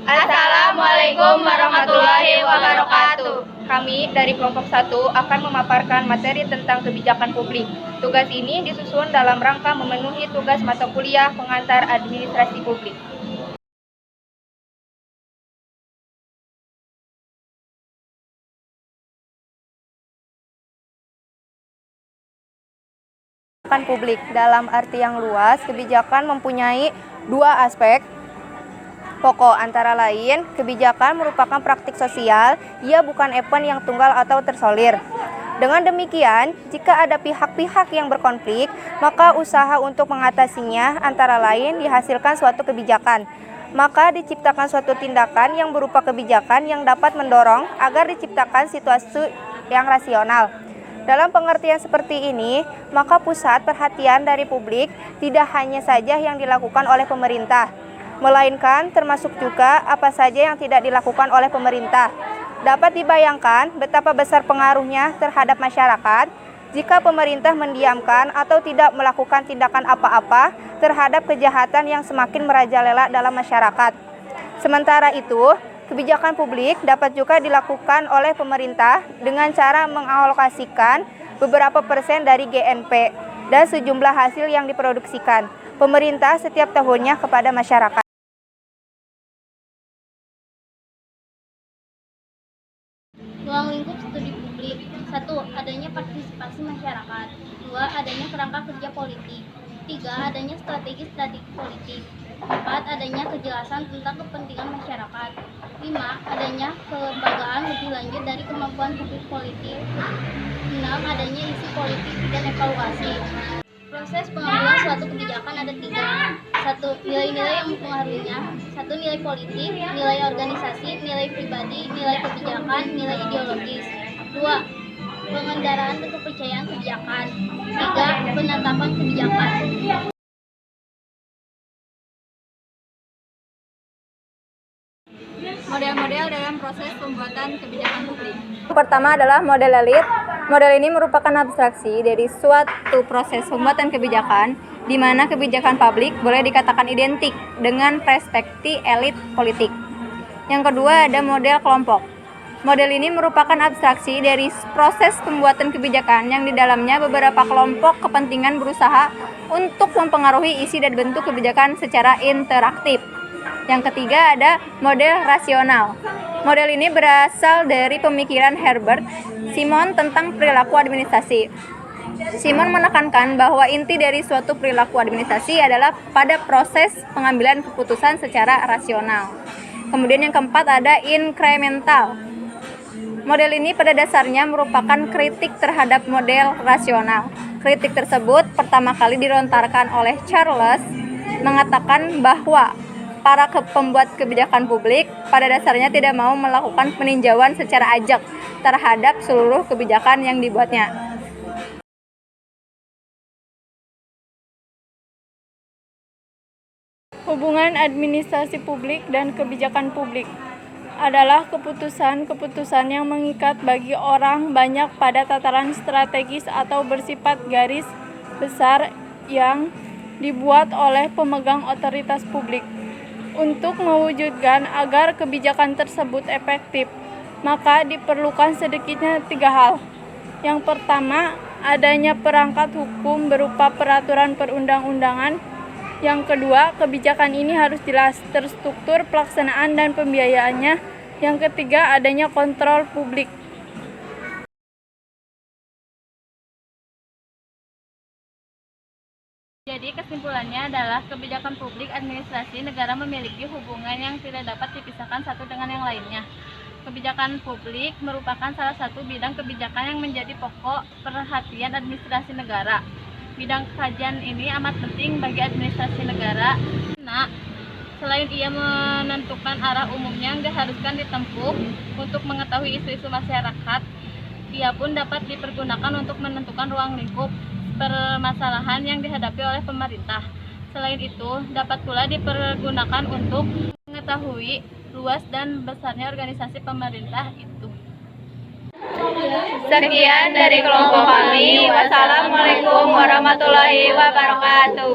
Assalamualaikum warahmatullahi wabarakatuh. Kami dari kelompok 1 akan memaparkan materi tentang kebijakan publik. Tugas ini disusun dalam rangka memenuhi tugas mata kuliah pengantar administrasi publik. Kebijakan publik dalam arti yang luas, kebijakan mempunyai dua aspek pokok, antara lain, kebijakan merupakan praktik sosial, ia bukan event yang tunggal atau tersolir. Dengan demikian, jika ada pihak-pihak yang berkonflik, maka usaha untuk mengatasinya antara lain dihasilkan suatu kebijakan. Maka diciptakan suatu tindakan yang berupa kebijakan yang dapat mendorong agar diciptakan situasi yang rasional. Dalam pengertian seperti ini, maka pusat perhatian dari publik tidak hanya saja yang dilakukan oleh pemerintah, melainkan termasuk juga apa saja yang tidak dilakukan oleh pemerintah. Dapat dibayangkan betapa besar pengaruhnya terhadap masyarakat jika pemerintah mendiamkan atau tidak melakukan tindakan apa-apa terhadap kejahatan yang semakin merajalela dalam masyarakat. Sementara itu, kebijakan publik dapat juga dilakukan oleh pemerintah dengan cara mengalokasikan beberapa persen dari GNP dan sejumlah hasil yang diproduksikan pemerintah setiap tahunnya kepada masyarakat. Ruang lingkup studi publik. 1. Adanya partisipasi masyarakat. 2. Adanya kerangka kerja politik. 3. Adanya strategi-strategi politik. 4. Adanya kejelasan tentang kepentingan masyarakat. 5. Adanya kelembagaan lebih lanjut dari kemampuan publik politik. 6. Adanya isi politik dan evaluasi. Proses pengambilan suatu kebijakan ada 3. 1. Nilai-nilai yang mempengaruhinya. 1. Nilai politik, nilai organisasi, nilai pribadi, nilai kebijakan, nilai ideologis. 2. Pengendaraan dan kepercayaan kebijakan. 3. Penetapan kebijakan. Model-model dalam proses pembuatan kebijakan publik. Pertama adalah model elit. Model ini merupakan abstraksi dari suatu proses pembuatan kebijakan di mana kebijakan publik boleh dikatakan identik dengan perspektif elit politik. Yang kedua ada model kelompok. Model ini merupakan abstraksi dari proses pembuatan kebijakan yang di dalamnya beberapa kelompok kepentingan berusaha untuk mempengaruhi isi dan bentuk kebijakan secara interaktif. Yang ketiga ada model rasional. Model ini berasal dari pemikiran Herbert Simon tentang perilaku administrasi. Simon menekankan bahwa inti dari suatu perilaku administrasi adalah pada proses pengambilan keputusan secara rasional. Kemudian yang keempat ada inkremental. Model ini pada dasarnya merupakan kritik terhadap model rasional. Kritik tersebut pertama kali dilontarkan oleh Charles, mengatakan bahwa para pembuat kebijakan publik pada dasarnya tidak mau melakukan peninjauan secara ajak terhadap seluruh kebijakan yang dibuatnya. Hubungan administrasi publik dan kebijakan publik adalah keputusan-keputusan yang mengikat bagi orang banyak pada tataran strategis atau bersifat garis besar yang dibuat oleh pemegang otoritas publik. Untuk mewujudkan agar kebijakan tersebut efektif, maka diperlukan sedikitnya 3 hal. Yang pertama, adanya perangkat hukum berupa peraturan perundang-undangan. Yang kedua, kebijakan ini harus jelas terstruktur pelaksanaan dan pembiayaannya. Yang ketiga, adanya kontrol publik. Jadi kesimpulannya adalah kebijakan publik administrasi negara memiliki hubungan yang tidak dapat dipisahkan satu dengan yang lainnya. Kebijakan publik merupakan salah satu bidang kebijakan yang menjadi pokok perhatian administrasi negara. Bidang kajian ini amat penting bagi administrasi negara. Nah, selain ia menentukan arah umumnya yang diharuskan ditempuh untuk mengetahui isu-isu masyarakat, ia pun dapat dipergunakan untuk menentukan ruang lingkup permasalahan yang dihadapi oleh pemerintah. Selain itu, dapat pula dipergunakan untuk mengetahui luas dan besarnya organisasi pemerintah itu. Sekian dari kelompok kami. Wassalamualaikum warahmatullahi wabarakatuh.